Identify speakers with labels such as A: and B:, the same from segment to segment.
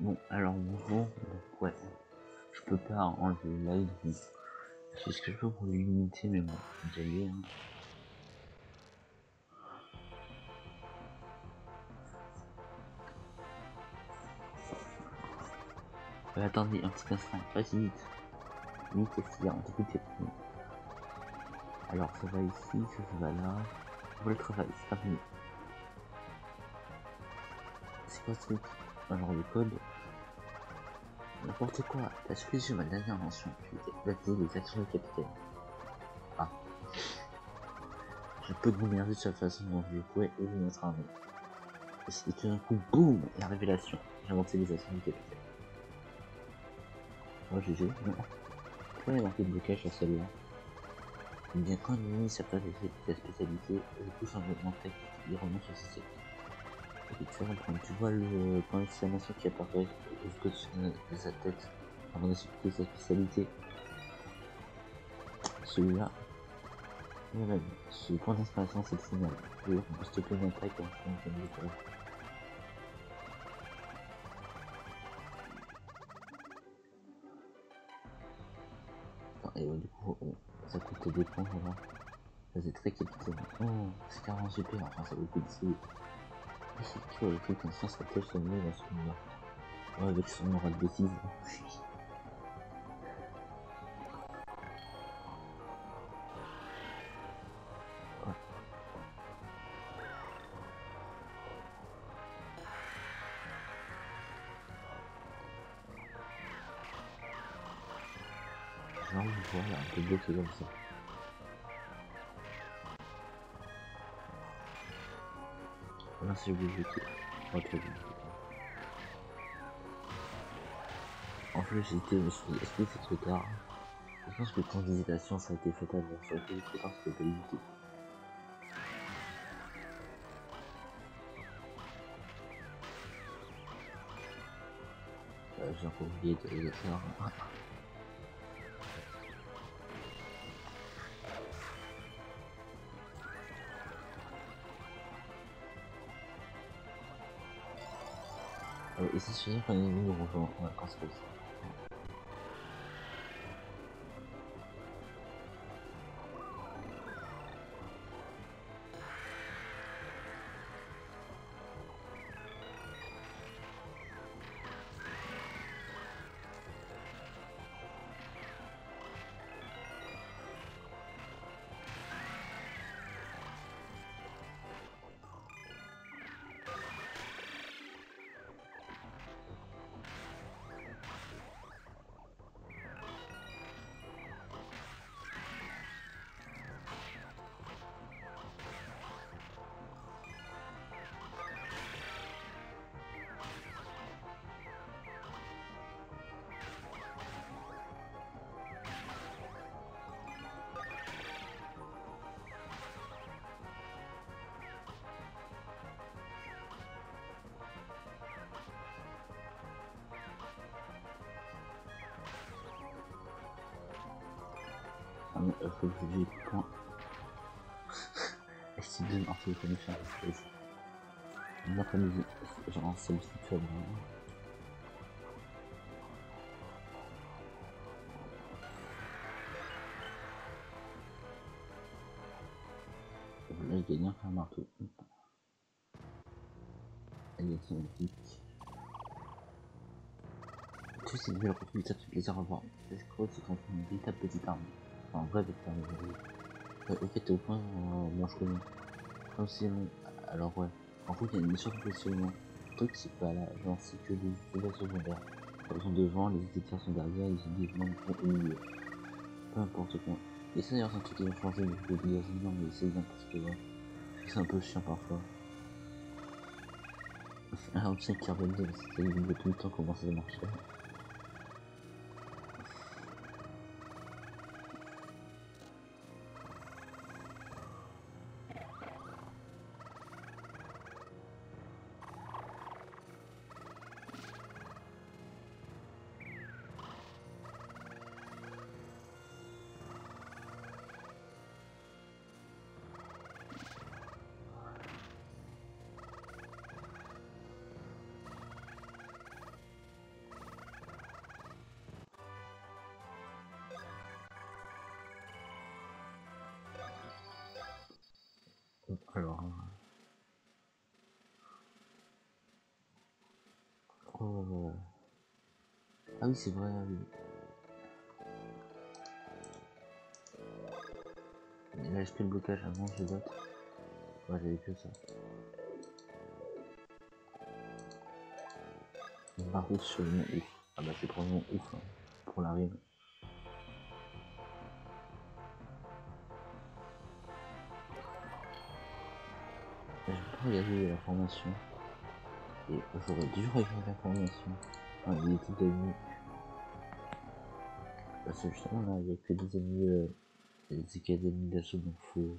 A: Bon, alors bonjour, donc ouais, je peux pas enlever le live, mais je fais ce que je peux pour le limiter, mais bon, j'ai dit, hein. Attendez un petit instant, pas si vite. Vite, qu'est-ce qu'il y a? On t'écoute, alors ça va ici, ça va là. On va le travail, c'est pas fini. C'est quoi ce truc? Un genre de code? N'importe quoi, t'as excusé ma dernière invention, tu vais activer les actions du capitaine. Ah. Je peux vous m'énerver sur la façon dont je pourrais aider notre armée. Et tout d'un coup, boum, la révélation. J'ai inventé les actions du capitaine. Oh GG, non. Pourquoi il y a marqué de blocage sur celle-là? Eh bien, quand un ennemi s'approche de sa spécialité, je pousse un mouvement tech qui remonte sur ses sets. Ok, tu vas comprendre. Tu vois le point d'exclamation qui apparaît juste au-dessus de sa tête avant d'exécuter sa spécialité. Celui-là, voilà, ce point d'exclamation, c'est le signal. D'ailleurs, on peut stopper une attaque en faisant comme je peux. Et du coup, ça coûte des points, voilà. Ça c'est très capitaine. Oh, c'est carrément super, enfin ça vaut le coup d'essayer. Et c'est qui aurait cru qu'un sien s'appelle ce mot dans ce monde-là? Ouais, avec son aura de bêtises. Ouais. Genre, voilà, un peu bloqué comme ça. Là, c'est obligé de... Ok, en plus, j'étais, je me suis dit, est-ce que c'est trop tard? Je pense que quand l'hésitation, ça a été faite avant. Ça a été trop tard, c'était pas hésiter. J'ai encore oublié de faire. Et c'est sûr quand les ennemis nous rejoignent, ouais, quand c'est comme ça. Ah, mais faut que je dise point. Est-ce qu'il donne un téléphone faire des choses? Une après-midi, genre celle-ci fait vraiment. Là, il gagne un marteau. Il y a qui magnifique. Tous ces nouvelles opportunités, ça fait plaisir à voir. Les escrocs se transforment en une véritable petite arme. Enfin, en vrai, avec l'arme de ok, t'es au point, bon, je connais. Comme c'est bon. Alors, ouais. En fait, il y a une mission de positionnement. Le truc, c'est pas là. Genre, c'est que les dégâts secondaires. Ils sont devant, les étiers sont derrière, les engagements sont au milieu. Peu importe quoi. Et ça, d'ailleurs, c'est un truc qui va changer depuis le dégagement, mais c'est bien parce que là, c'est un peu chiant parfois. Ah, on sait qu'il y a c'était tout le temps comment ça marchait. Alors... Oh... Ah oui, c'est vrai, oui. Là, je fais le blocage avant, j'ai d'autres. Ouais, j'avais que ça. Barousse sur le nom ouf. Ah bah c'est probablement ouf, hein, pour la rime. J'ai pas regardé la formation. Et j'aurais dû regarder la formation. Enfin, il était gagné. Parce que justement là, il n'y a que des ennemis, des académies d'assaut, donc faut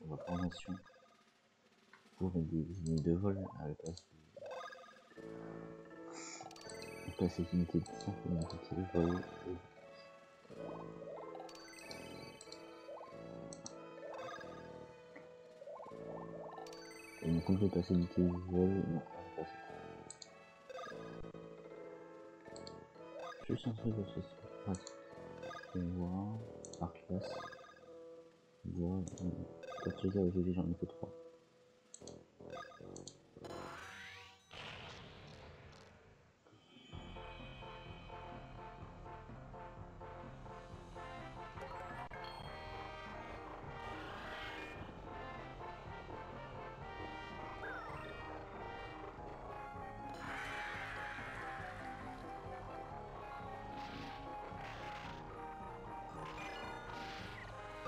A: la formation pour des ennemis de vol à la place des unités de sang pour monter le vol. Et mon compte de passer du vol, non, pas passé. Juste un truc de ce style. On voit par classe. On voit. Quand tu dis aujourd'hui, j'en ai que 3.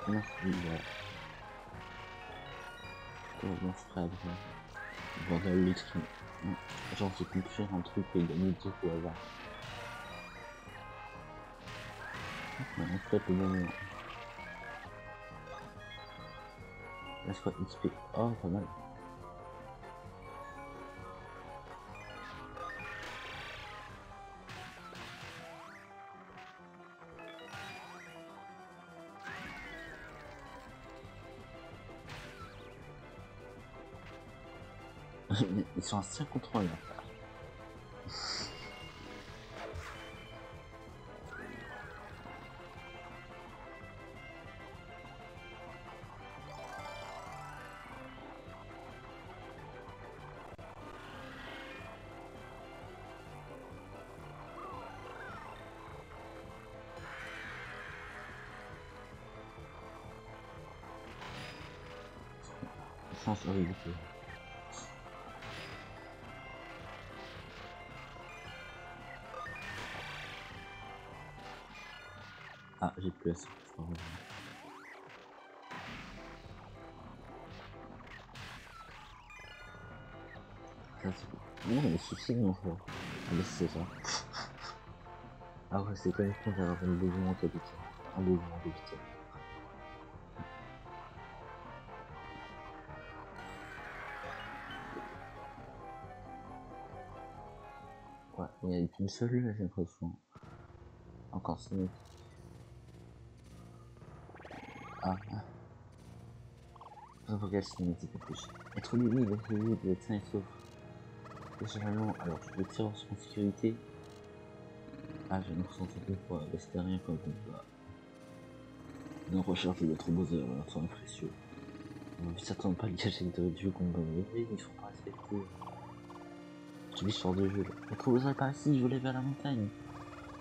A: Merci, voilà. Bon, frère, bordel l'extrême. Genre, j'ai pu faire un truc et gagner le truc au hasard. En fait, le moment. Là, je crois XP. Oh, pas mal. Ils sont à 5 contre 1 là. Chance horrible. Ah, j'ai plus assez. Ça, c'est... Non, mais soucis, non, frère. Ah, mais c'est ça. Ah ouais, c'est quand même con d'avoir un logement capital. Un logement capital. Ouais, il n'y a qu'une seule, là, j'ai l'impression. Encore cinématique. Ah, ah. Regarde cinématique en plus. Être limite, donc le doit être sain et sauf. Généralement, alors je peux tirer sur en sécurité. Ah, j'ai l'impression que pour rester rien comme combat. Une recherche de l'autre Bowser, un temps précieux. On ne s'attend pas à le cacher de Dieu comme dans le jeu, ils sont pas respectés. Je dis sort de jeu là. L'autre Bowser est par ici, je voulais vers la montagne.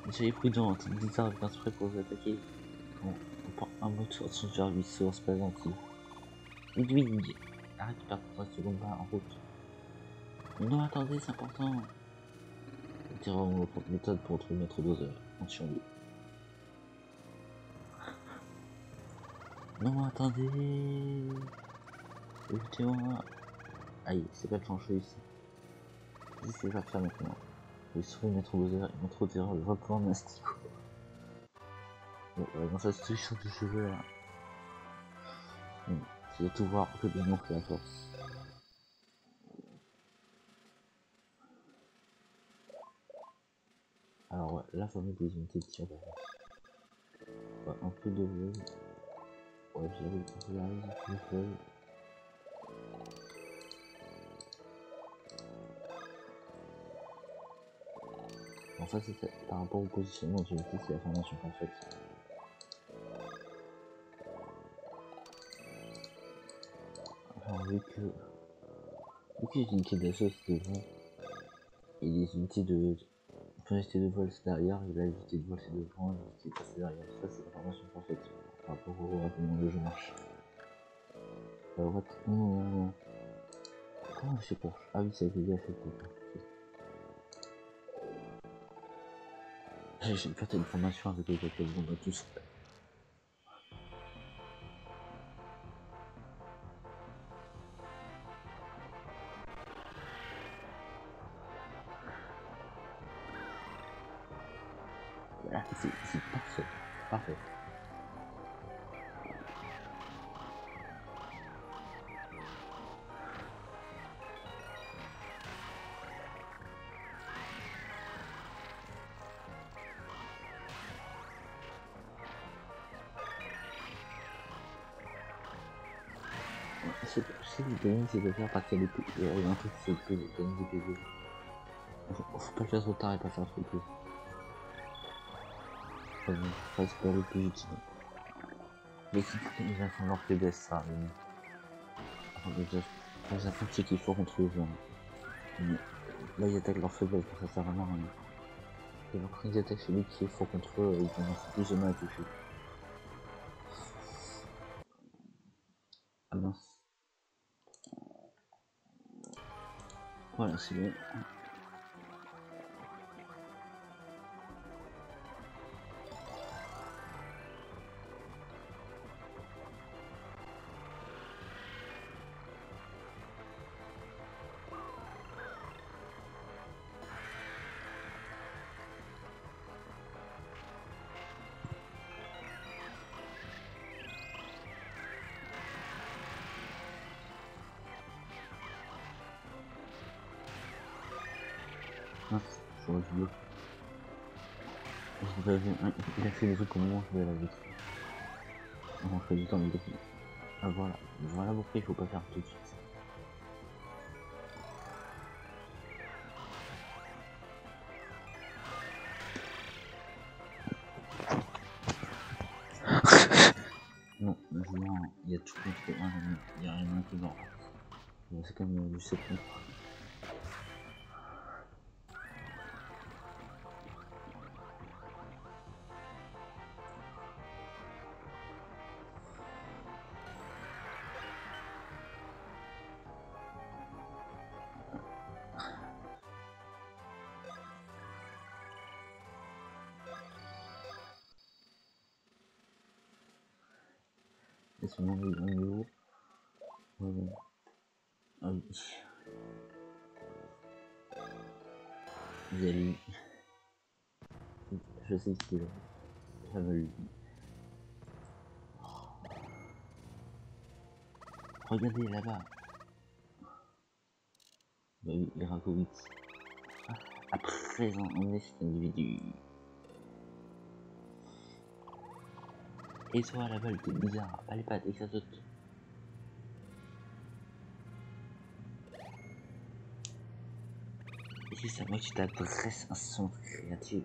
A: Mais soyez prudent, un type bizarre est inspiré pour vous attaquer. Bon, on prend un mot de son service, se présente ici. Edwin, arrête de perdre 3 secondes pas en route. Mais non, attendez, c'est important. Nous tirerons notre méthode pour retrouver Maître Bowser. Attention-lui. Non, attendez. Écoutez-moi. Aïe, c'est pas de changer ici. Qu'est-ce que je vais faire maintenant? Je vais trouver Maître Bowser et m'introduire le report Mastico. Bon, dans cette solution de ce jeu là. Tu dois tout voir que le nom créateur. Alors ouais, là faut mettre des unités de tir derrière. Ouais, un peu de vol. Ouais, j'arrive, je vol. En fait, c'est par rapport au positionnement des unités, c'est la formation parfaite. Alors, vu que les unités d'assaut c'est devant et les unités de l'unité de vol c'est derrière et là l'unité de vol c'est devant et l'unité de chasse c'est derrière. Ça c'est l'information parfaite par rapport au comment le jeu marche. What? Non. Comment je sais pas? Ah oui, c'est avec les fait quoi. J'ai pas de formation avec les laquelle on va tous. Voilà, c'est parfait. Parfait. C'est le gaming c'est de faire partir les PV. Il y a un truc c'est le gaming des PV. Faut pas le faire trop tard et pas faire trop tôt. Ça c'est pas le plus utile. Les équipes ils font leur faiblesse ça. Les infos c'est qu'il faut contre les gens. Là ils attaquent leur faiblesse, ça sert vraiment à rien. Et donc quand ils attaquent celui qui est fort contre eux, ils vont plus ou moins à toucher. Ah mince. Voilà, c'est bon. Mince, j'aurais dû le. Il a fait des trucs comme moi, je vais la vite. On fait du temps de défi. Ah voilà, voilà pourquoi il faut pas faire tout de suite. Non, maintenant il y a tout contre 1, il y a rien qui va. C'est quand même du 7 contre. Et son nom est où? Ah oui. Vous allez. Je sais ce qu'il est. Ça va lui. Regardez là-bas. Bah oui, Irakovitz. À présent, on est cet individu. Et toi là-bas, elle était bizarre. Allez pas, dès que ça saute. Et c'est ça, moi tu t'adresses un son créatif.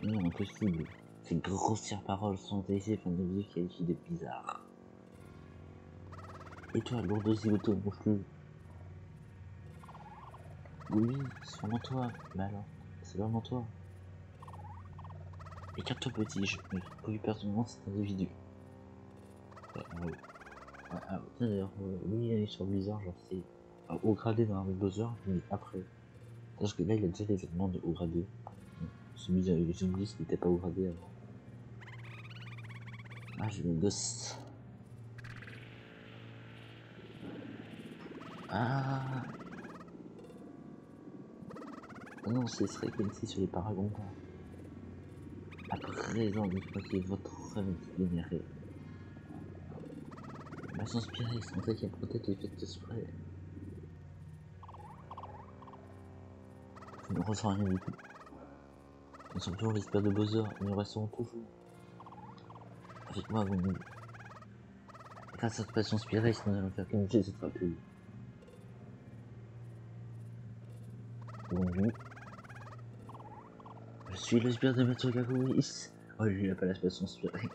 A: Non, impossible. Ces grossières paroles sont essayées par des vieux qualifiés de bizarres. Et toi, lourd zigoto, monstrueux. Oui, c'est vraiment toi. Bah alors, c'est vraiment toi. Écarte-toi petit, je me connu personnellement cet individu. D'ailleurs, oui, il est sur Blizzard, genre c'est haut gradé dans Harry Potter, mais après. Parce que là, il a déjà les événements de haut gradé. Celui de Zombies n'était pas haut gradé avant. Ah, je me gosse. Ah non, ce serait comme si sur les paragons. À présent, dites-moi qui est votre rêve vénéré. Va s'inspirer, c'est en fait qu'il y a peut-être l'effet de spray. Je ne ressens rien du tout. Nous sommes toujours l'espère de Bowser et nous resterons toujours. Avec moi, vous nous. Grâce à cette passion inspirée, si nous allons faire qu'une chose, ce sera plus. Bonjour. Je suis le sbire de Maître Gagouis. Oh, lui, il a pas la passion inspirée.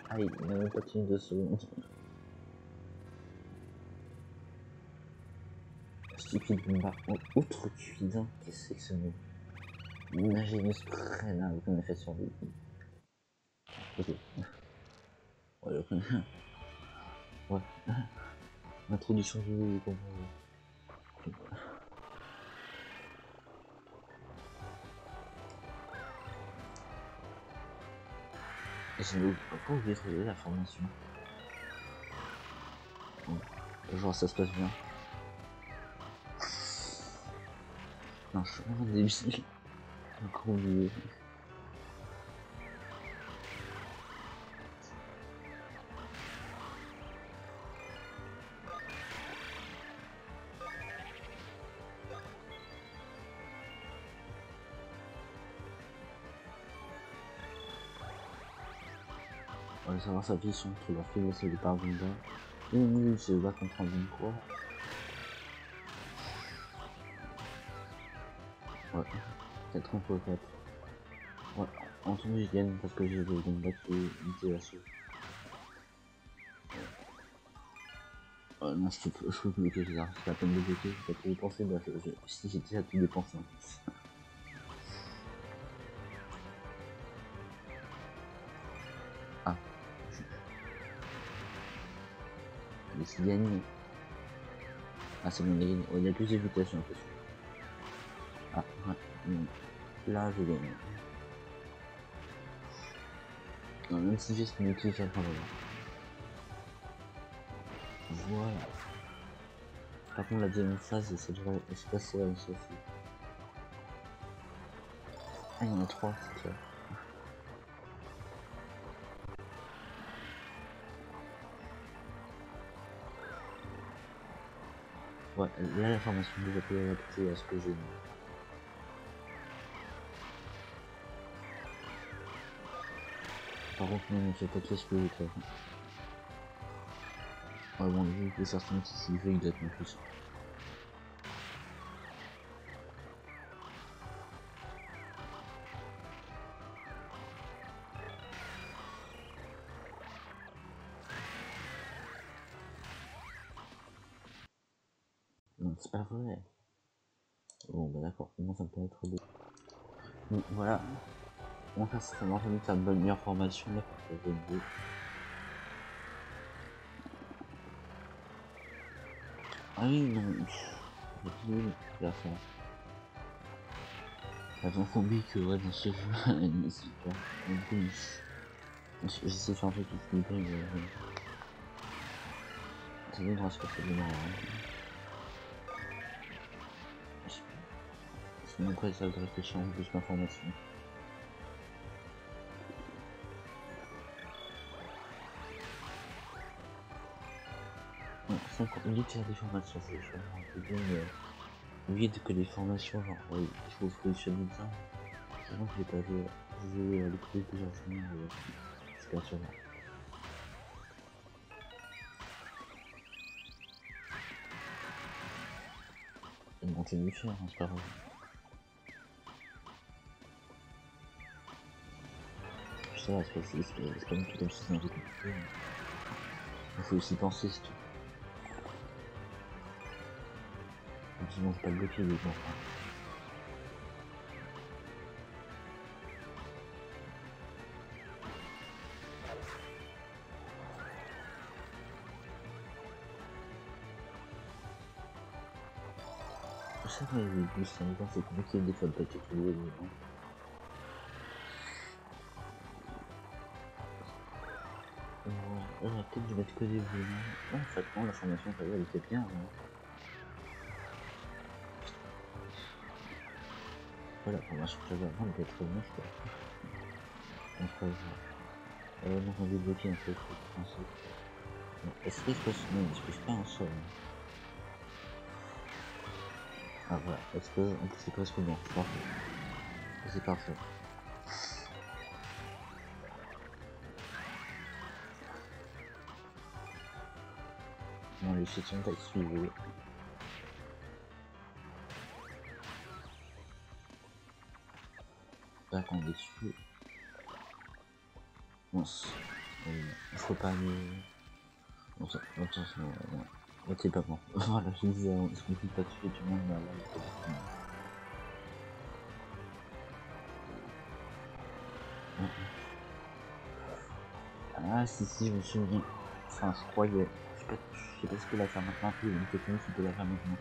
A: Ah, il n'a même pas tenu 2 secondes. suffit d'une barre outre cuisant qui sait que ce mot. Une ingénieuse prenne avec un effet sur lui. Ok. Ouais, ok. Ouais. L'introduction du jeu, et j'ai pas oublié de regarder la formation. Bon. Genre ça se passe bien. Non, je suis vraiment débile. Encore oublié. On va savoir sa vie entre la faiblesse et le parvenu. Et oui, il se bat contre un bon quoi. Ouais, 4 ans pour 4. Ouais, en tout cas, je gagne parce que j'ai le game back et une TSO. Non, je peux bloquer, c'est la peine de bloquer, j'ai pas tout dépensé, bah, si j'ai déjà tout dépensé en plus. Ah. Mais c'est gagné. Ah, c'est bon, il a gagné. Oh, il y a plus de vitesse, j'ai l'impression. Ah, ouais. Non. Là, je gagne. Non, même si j'ai ce multi, j'apprends vraiment. Voilà. Par contre, la deuxième phase, c'est pas si la même chose. Ah, il y en a 3, c'est clair. Ouais, là, la formation déjà peut adapter à ce que j'ai. Par contre, non, j'ai pas de ce que j'ai fait. Ouais, bon, vu que certains qui s'y veulent, il doit être mon plus. Non, c'est pas vrai. Bon, bah d'accord, comment ça peut être beau. Donc, voilà. On va certainement sans doute la bonne meilleure formation là pour que je Ah oui, non. J'ai faire ça. J'avais oublié que ouais, dans ce jeu, c'est super. Du coup, j'essaie de changer tout ce qui est ça viendra se passer demain. Sinon après ça de réfléchir en plus d'informations. Bon, 50 minutes faire des formations, c'est vraiment un peu bien, mais vite que les formations, genre, ouais, il faut se positionner bien. C'est vrai que j'ai pas joué, j'ai joué à l'école plusieurs semaines, c'est pas sûr. Et bon, c'est mieux faire, hein, c'est pas grave. Ça va, c'est pas non plus comme si c'était un jeu compliqué. Il faut aussi penser, c'est tout. Sinon, je pas bloqué les gens. Je sais pas, les boosts sanitaires, c'est compliqué des fois de pas tous les gens. J'aurais peut-être dû mettre que des violons. Ouais, en fait, non, la formation, ça va, elle était bien. Hein. Voilà, la formation que j'avais avant, elle était très moche, quoi. Donc, pas grave. Non, j'ai envie de bloquer un peu le truc, français. Est-ce qu'il se passe... Non, il se passe pas un seul. Ah, voilà. Est-ce que... En plus, c'est presque bon, c'est parfait. C'est parfait. Non, les chiens sont suivre. Là, quand on est dessus... Mince. Il faut pas aller... Bon, ça... Attention, ouais. Ok, pas bon. Voilà, je disais, est-ce qu'on peut pas tuer tout le monde là, il faut pas tuer. Ah si si, je me souviens. Enfin, je croyais. Je sais pas ce qu'il a faire maintenant, puis il y a une technique qui peut la faire maintenant.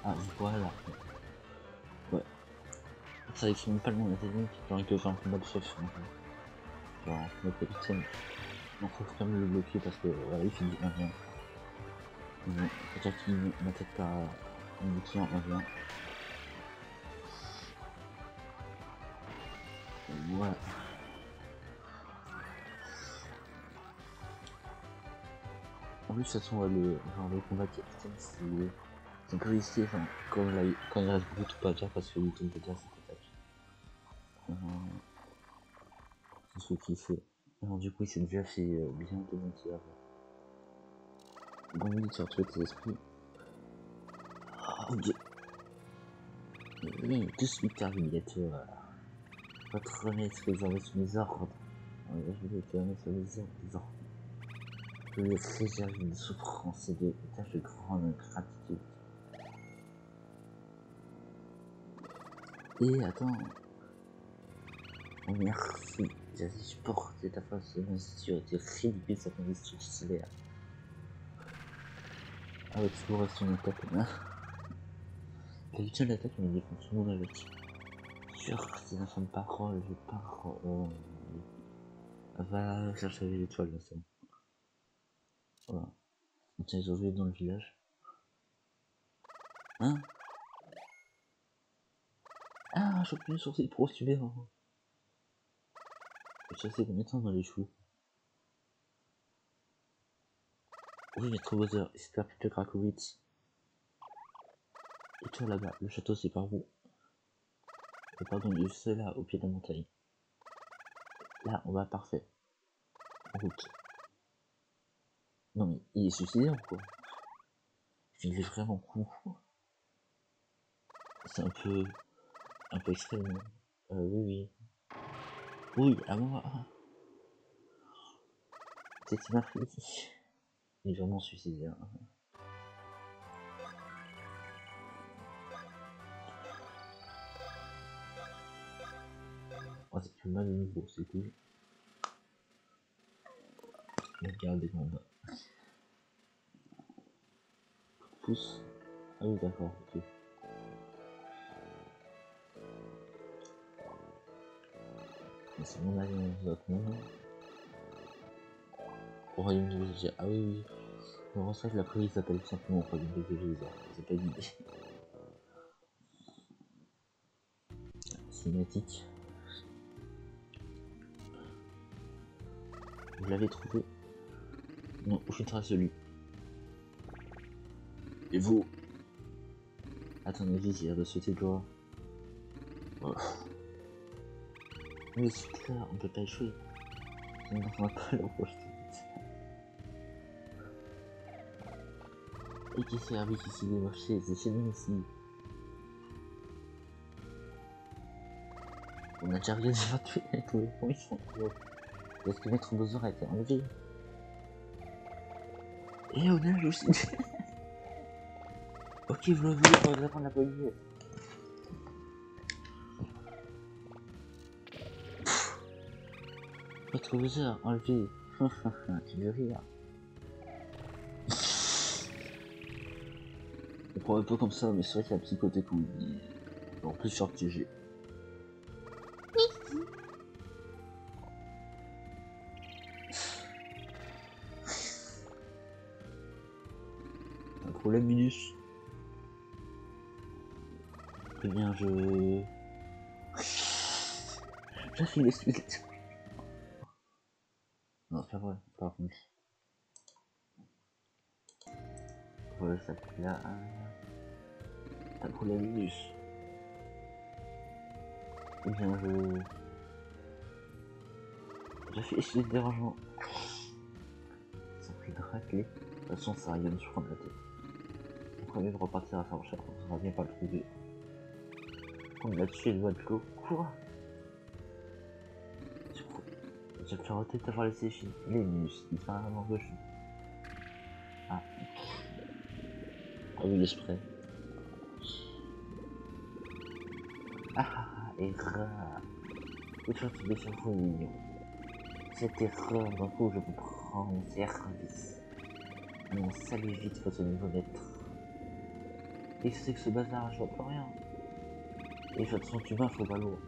A: Ah, voilà. Ouais. Ça écrit même pas le nom de la technique, genre il peut faire un combat de chef en fait. Genre, notre capitaine. On faut quand même le bloquer parce que voilà, il fait du 1v1. C'est-à-dire qu'il m'attaque par un outil en 1v1. Voilà. En plus, de toute façon, le combat capitaine, c'est un peu risqué, enfin, quand il reste beaucoup de troupes à faire parce que il tombe déjà cette attaque. C'est ce qu'il fait. Alors, du coup, il s'est déjà fait bien démonter avant. Bon, oui, tu retrouves tes esprits. Oh dieu! Oui, tout de suite, terminateur. Votre remettre réservé sous mes ordres. Je vais te remettre sous mes ordres. Je vais réserver une souffrance et des tâches de grande gratitude. Et attends. Oh merci, j'ai supporté ta façon de sur été ridicule cette industrie stellaire. Avec exploration d'attaque, hein. La vitesse d'attaque, mais il défend tout le monde avec. Sur ces infames paroles, je pars. Va chercher les étoiles, là, c'est bon. Voilà. On tient les ouvriers dans le village. Hein? Ah, champignon sourcil pro super. Je sais combien de temps dans les choux. Oui, mais trop Bowser, et c'est Peter Krakowitz. Et toi là-bas, le château c'est par où? Pardon, je sais là, au pied de la montagne. Là, on va parfait. En route. Non mais il est suicidaire ou quoi? Il est vraiment con. C'est un peu extrême. Oui, oui. Oui, à moi. C'est ma fille. Il est vraiment suicidaire. Oh, c'est plus mal de nouveau, c'est cool. Regarde des combats. Pouce. Ah oui, d'accord, ok. Mais c'est mon alliance d'autres monde. Au royaume de Végésia. Ah oui, oui. En fait, la prise s'appelle simplement au royaume de Végésia. C'est pas une idée. Cinématique. Vous l'avez trouvé? Non, aucune trace de lui. Et vous? Attendez, vizir de sauter de gloire. Oh. Mais c'est clair, on peut pas échouer. On va pas le projeter. Et qui service ici des marchés, c'est chez nous ici. On a déjà regardé 28 avec tous les points, ils sont trop. Est-ce que Maître Bowser a été enlevé? Et on a aussi. Ok, vous l'avez vu, on va prendre la police. Maître Bowser, enlevé. Tu veux rire? On prend un peu comme ça, mais c'est vrai qu'il y a un petit côté cool. En plus, sur TG. Un problème, Minus? Eh bien, j'affiche les suites. Non, c'est pas vrai, par contre. Voilà, ça fait là. T'as pour la bus. Eh bien, j'ai fait essayer de dérangement. Ça a pris de racler. De toute façon, ça rien de se prendre la tête. On ferait mieux de repartir à sa recherche, on saura bien pas le trouver. On là-dessus, il doit être clos. Quoi? J'ai fait arrêter d'avoir laissé les mus, il fait un gauche. Ah. Ah oui, l'esprit. Ah, erreur. Les gens qui défient mignon. Cette erreur d'un coup, je comprends mon service. Mon salut vite faut ce niveau d'être. Et c'est que ce bazar, je vois plus rien. Et je te sens humain, faut pas lourd.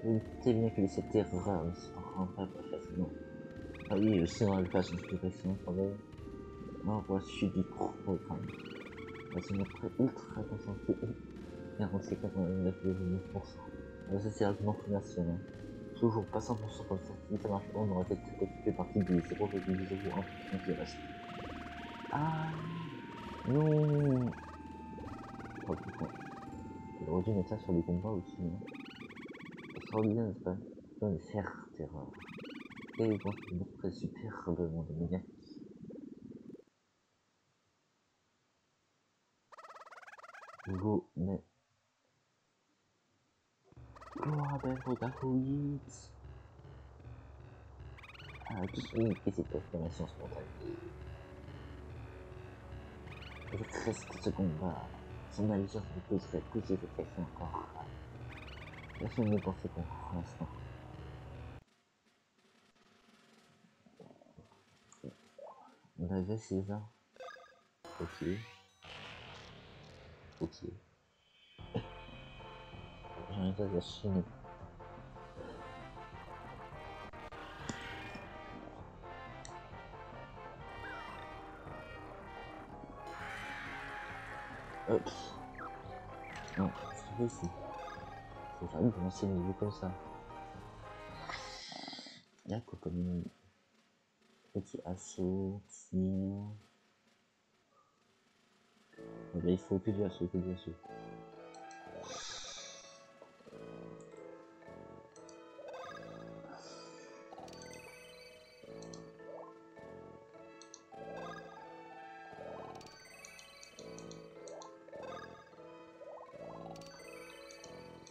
A: Vous doutez bien que cette erreur ne se rendra pas facilement. Ah oui, aussi dans la phase d'inspiration, quand même. Non, voici du gros quand même. C'est une ultra concentré et 46,99%. Ça c'est argument commercial. Hein. Toujours pas 100% comme ça, si ça marche pas, on aurait peut-être fait partie du 0,01% qui reste. Ah non. Oh putain. J'aurais dû mettre ça sur les combats aussi. Hein. Ça sera bien, n'est-ce pas? Non, mais certes, erreur. Et ils vont se montrer superbement de manière. Go, mais. Gloire à pour ta couillite. Ah, qui c'est cette affirmation spontanée? Avec reste ce combat, son allégeance me poserait plus de réflexions encore. Laisse-moi penser pour l'instant. On avait 6 ans. Ok. Ok. J'en ai pas de chiner. Hop. Non, c'est pas ici. Faut jamais commencer le niveau comme ça. Y'a quoi comme petit assaut, tir. Là, il faut que du assaut, que du assaut.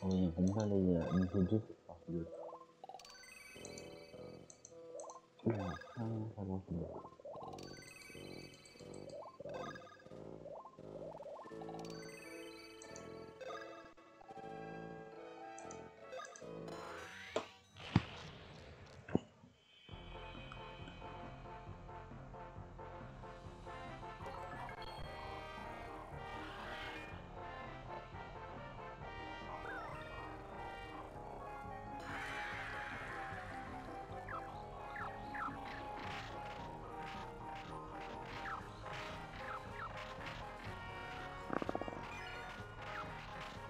A: Oui, on va aller niveau 2 par le.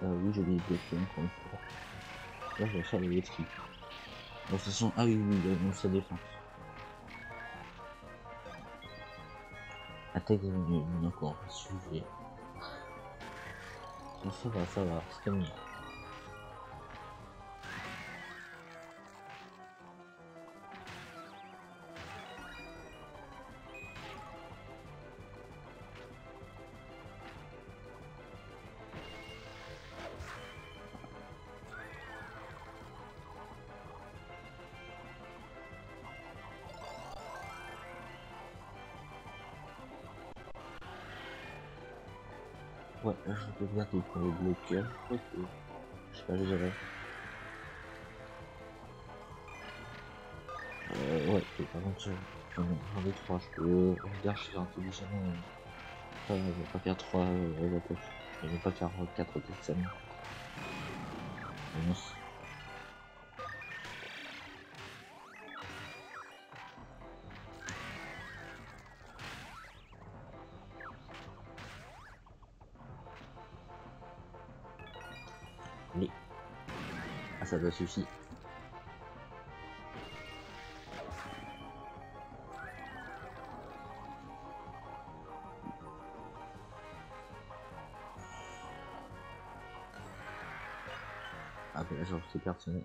A: Oui, j'ai des questions comme ça. Là, je vais faire les tri. De toute façon, ah oui, donc ça défense. Attaque d'accord, sujet. Bon, ça va, c'est comme mieux. Ouais, là, je peux bientôt pour le bloqueur. Ok. Je sais pas, je dirais. Ouais, et par contre, j'en ai 3. Je peux. Regarde, je suis intelligent. Je vais pas faire 3 attaques. Je vais pas faire 4 tests seulement. Mais. Ah, ça doit suffire. Ah bah genre c'est personnel.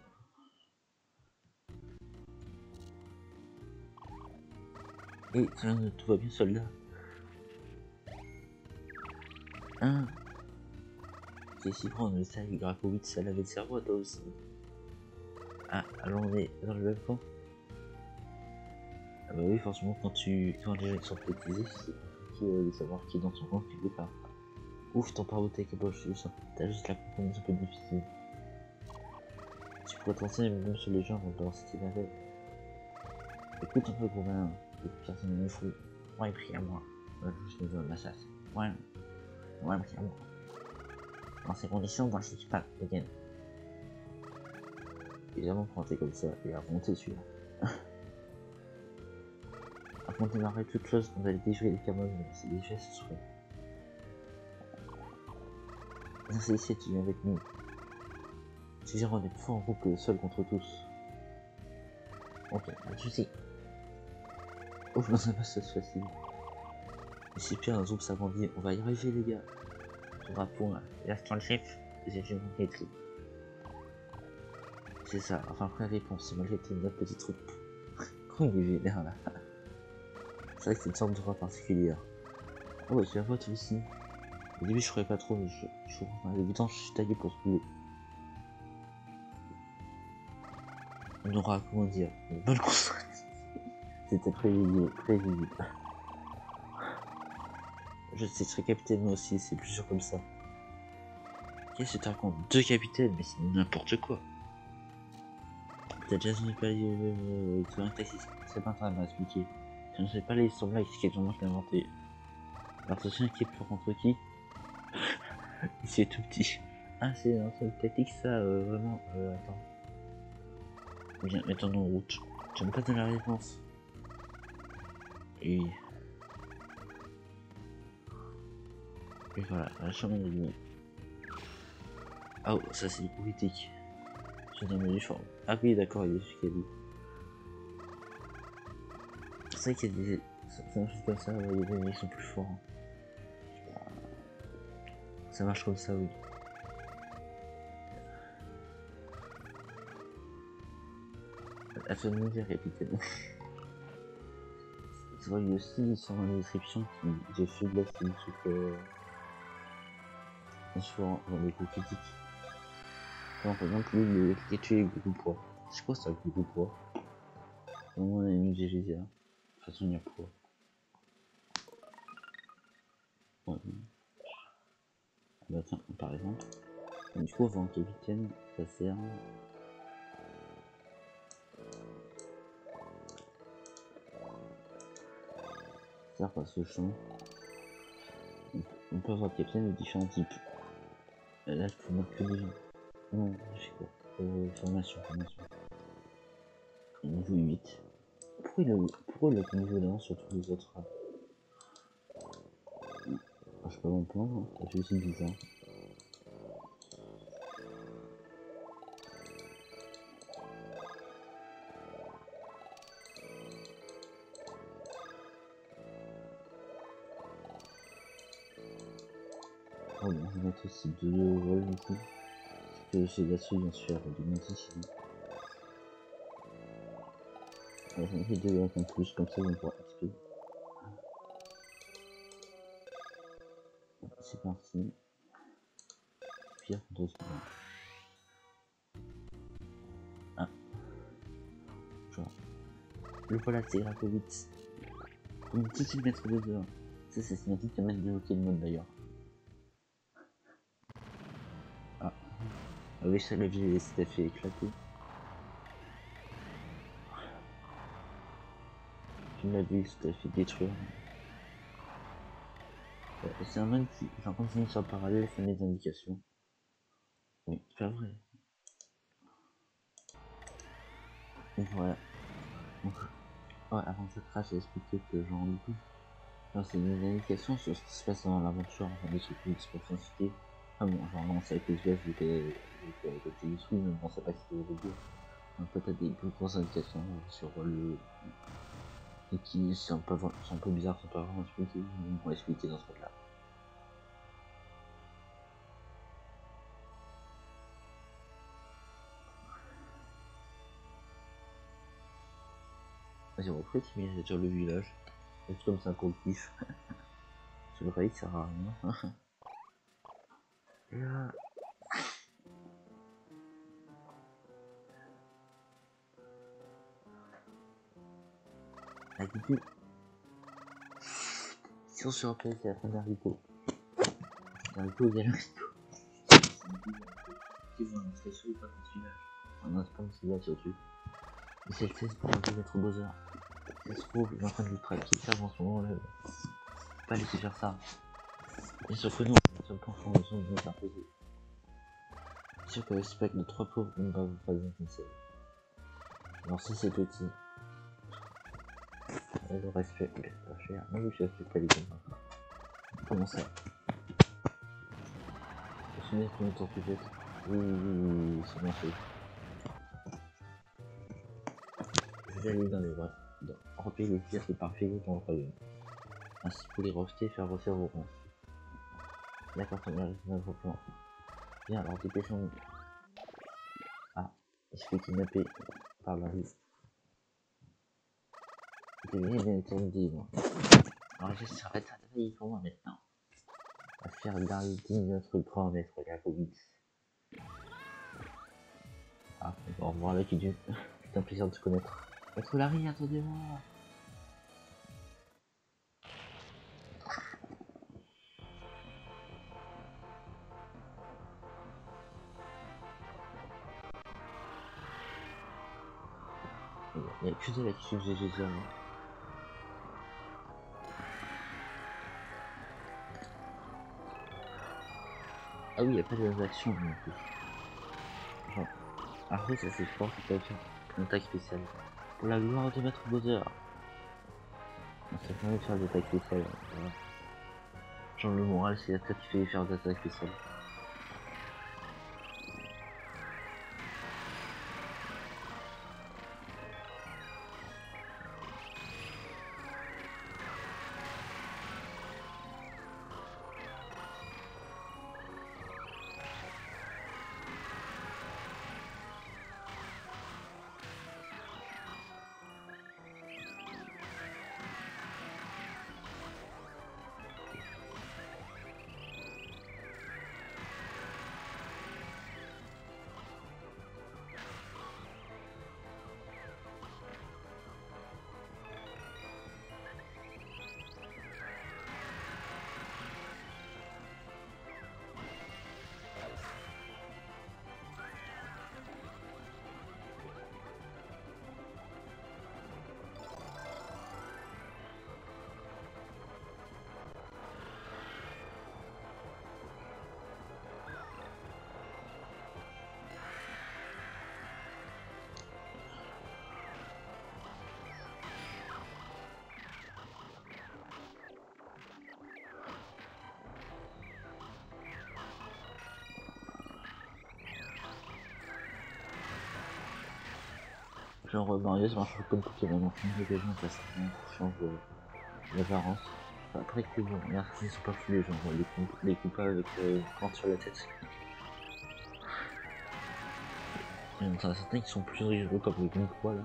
A: Et tiens, tout va bien soldat. Hein? C'est si grand, on le sait, Gracovitch, ça lavait le cerveau toi aussi. Ah, alors on est dans le même camp. Ah bah oui, forcément quand les gens sont politisés, c'est compliqué de savoir qui est dans son camp, qui est pas. Ouf, ton parole avec la poche, t'as juste la compréhension un peu difficile. Tu pourrais t'enseigner même sur les gens dans cette navette. Écoute un peu gros malin, personne ne me fout. Ouais, pris à moi. Je me donne la chasse. Ouais, pris à moi. Dans ces conditions, moi je suis pas again. Évidemment, quand t'es comme ça, il va remonter celui-là. Avant de démarrer toute chose, on va aller déjouer les camones, mais c'est déjà ce serait. Viens, c'est ici, tu viens avec nous. Tu diras, on est plus fort en groupe que seul contre tous. Ok, pas de soucis. Oh, je m'en ai pas cette fois-ci. Mais c'est pire, un groupe s'agrandit, on va y arriver, les gars. On va point. L'instant le chef, j'ai fait mon maîtrise. C'est ça, enfin, la réponse, malgré notre petite troupe. Comment il est vénère là? C'est vrai que c'est une sorte de roi particulière. Oh, ouais, tu la vois toi aussi. Au début, je croyais pas trop, mais avec le temps, je suis taillé pour ce boulot. On aura, comment dire, une bonne construction. C'était prévisible. Je sais, je serai capitaine moi aussi, c'est plus sûr comme ça. Qu'est-ce que tu racontes? 2 capitaines, mais c'est n'importe quoi. T'as déjà entendu parler de un taxi? C'est pas en train de m'expliquer. Je ne sais pas les semblables, c'est quelque chose que j'ai inventé. Alors ce chien qui est plus contre qui? C'est tout petit. Ah, c'est un truc tactique ça, vraiment. Attends. Viens, mettons en route. J'aime pas donner la réponse. Et voilà, la chambre est venue. Ah, oh, ça c'est du politique. Je donne l'uniforme. Ah oui, d'accord, il est jusqu'à lui. C'est vrai qu'il y a des. Ça marche comme ça, il y a des mecs qui sont plus forts. Ça marche comme ça, oui. À toi de me dire, capitaine. C'est vrai, il y a aussi sur la description qui j'ai fait de la style sur les coups critiques. Par exemple, lui, il a tué le poids. C'est quoi ça, le poids? Comment on a mis GGA? De toute façon, il y a poids. Ouais. Bah tiens, par exemple. Et du coup, avant capitaine, ça sert. Ça sert parce que je sens. On peut avoir capitaine de différents types. Là, je peux mettre que des gens. Non, je sais quoi. Formation. Niveau 8. Pourquoi il a que niveau d'avance sur tous les autres? Je peux pas m'en plaindre, hein. Ça fait aussi bizarre. Oh bon, je vais mettre aussi 2 vols du coup. Parce que c'est là-dessus, bien sûr, du motif. On va mettre 2 vols en plus, comme ça on pourra XP. C'est parti. Pire contre ce moment. Ah. Genre. Le voilà, c'est Gracovitch. On peut tout de suite mettre 2 heures. Ça, c'est cinématique qui permet de débloquer le mode d'ailleurs. Ah. Ah oui, ça l'a vu, s'était fait éclater. Tu l'as vu, ça t'a fait détruire. C'est un mode qui, j'en continue sur le parallèle, fait mes indications. Oui, c'est pas vrai. Et voilà. Donc, ouais, avant ce crash, j'ai expliqué que genre du coup, c'est des indications sur ce qui se passe dans l'aventure, enfin des trucs qui se peuvent s'insister. Ah bon, genre non, c'est avec les US, j'étais détruit, mais bon, c'est pas ce que je veux dire. Donc peut-être des plus grosses indications sur le. Et qui sont un peu bizarres, sont pas vraiment expliquées, mais on va expliquer dans ce mode-là. J'ai repris sur le village. Juste comme ça pour le kiff. Je le raid, ça sert à rien. Et là... L'agriculture. Si on se rappelle, c'est la fin d'Haricot. Haricot, il y a l'Haricot. Qui vont rentrer sous pas dans ce village. On a pas dans ce village surtout. Et c'est le 16 pour le mettre Bowser. Ça se trouve, il est en train de lui traquer ça en ce moment là. Pas laisser faire ça. Et sûr que nous, on ne sommes pas en formation de nous imposer. C'est sûr que le spec de 3 pauvres, on va vous faire une conseil. Alors si c'est petit. Le respect, il est pas cher. Non, je respecte pas les gamins. Comment ça? Je suis bien une tortugette. Oui, c'est bien fait. Je vais aller dans les bras. Remplir les tirs par filet dans le royaume. Ainsi pour les rejeter et faire refaire vos ronds. D'accord, ça mérite notre plan. Bien, alors dépêchons-nous. Ah, il se fait kidnapper par la rue. Il est bien éternisé, moi. Alors je s'arrête à travailler pour moi maintenant. À faire d'arrêter notre grand maître Jacobitz. Ah, au revoir là qui dure. C'est un plaisir de te connaître. Maître Larry, attendez-moi. Il y a que de là-dessus que j'ai dit avant. Ah oui, il n'y a pas de action non plus. Genre, après ça c'est fort, c'est pas bien. Une attaque spéciale. Pour la gloire de Maître Bowser. Ça permet de faire des attaques spéciales. Voilà. Genre le moral c'est l'attaque qui fait faire des attaques spéciales. Genre Mario ça marche comme Pokémon, enfin les gens ça change d'apparence. Après que bon, ils sont pas fous les gens, les coups avec une plante sur la tête. Il y en a certains qui sont plus rigoureux comme le Gonk là.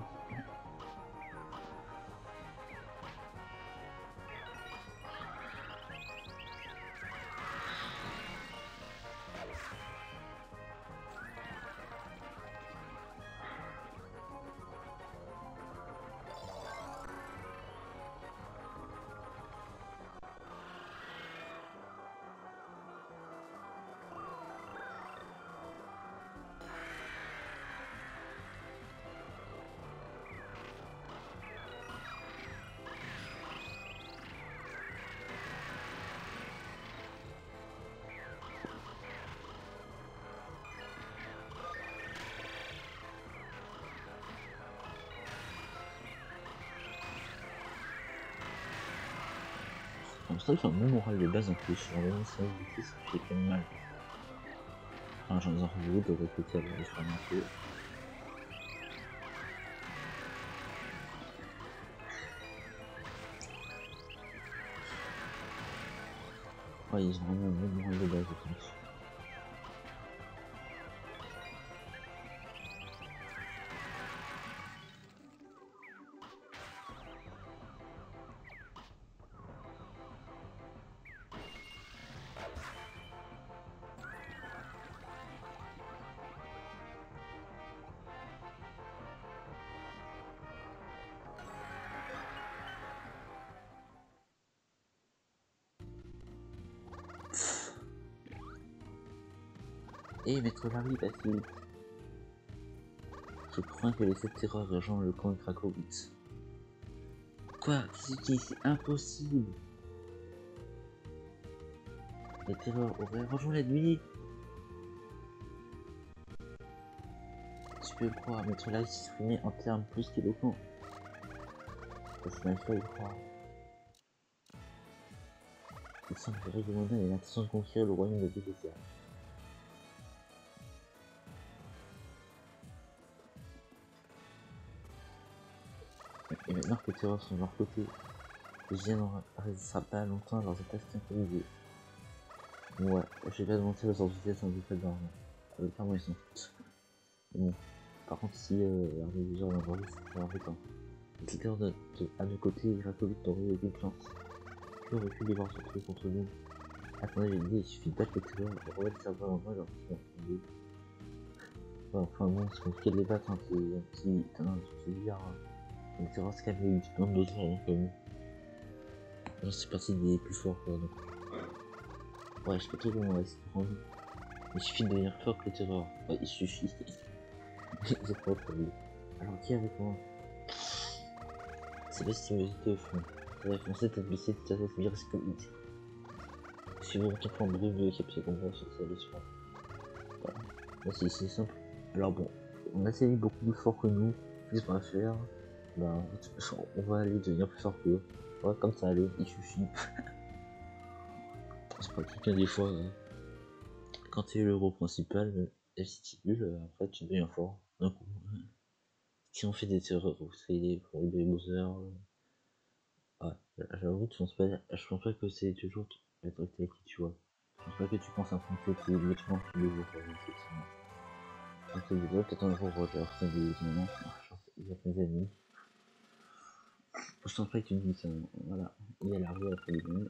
A: Comme ça, c'est un bon moral de base en plus. Genre, même si du coup, ça fait quand même mal. Enfin, j'en ai envie de répéter à la faire un peu. Ouais, ils ont vraiment un bon moral de base, je pense. Eh, maître Larry, parce que je crains que les 7 terreurs rejoignent le camp de Krakowitz. Quoi? C'est impossible! Les terreurs auraient rejoint l'ennemi! Tu peux le croire, maître Larry s'exprimait en termes plus qu'éloquents. C'est mal fait, il croire. Il semblerait que Mona ait l'intention de conquérir le royaume de Bethesda. Et maintenant que les terreurs sont de leur côté, les géants ne résistera pas longtemps à leurs attaques synchronisées. Ouais, je vais pas demander aux autorités sans doute d'argent. Clairement ils sont foutus. Mais bon, par contre si l'armée des gens d'envoyer c'est embêtant. Les terreurs à nos côtés, Krakowitz n'aurait aucune chance. Que aurait-il les voir se retrouver contre nous? Attendez, j'ai une idée, il suffit de battre les terreurs et remettre le cerveau en moi leur petit. Enfin bon, c'est compliqué de les battre, hein, c'est un petit bizarre. Hein. Les terreurs c'est quand même du nombre d'autres hein, comme j'en suis parti des plus forts quoi donc. Ouais, je sais pas trop comment on va essayer de prendre. Il suffit de devenir fort que les terreurs. Ouais, il suffit. J'ai pas trouvé. Alors qui est avec moi? C'est l'estimosité au fond. La foncée tête baissée tout à fait virus comme it. Si vous retenez en brûle de capture combat sur sa leçon. Voilà. Là c'est simple. Alors bon, on a essayé beaucoup plus fort que nous. Qu'est-ce qu'on va faire? Bah on va aller devenir plus fort qu'eux. Ouais comme ça allez, il suffit. C'est pas quelqu'un des fois. Quand tu es le héros principal, le stipule, après tu deviens fort. Donc, si on fait des erreurs, vous savez, pour des Bowser, ouais, j'avoue, je pense pas que c'est toujours la truc avec qui tu vois. Je pense pas que tu penses à un complot qui est exactement tous les jours, effectivement. Donc, c'est des peut-être un jour, c'est des moments, il y a mes amis. Je pense pas que tu me dis ça, voilà, il y a la rue après les amis.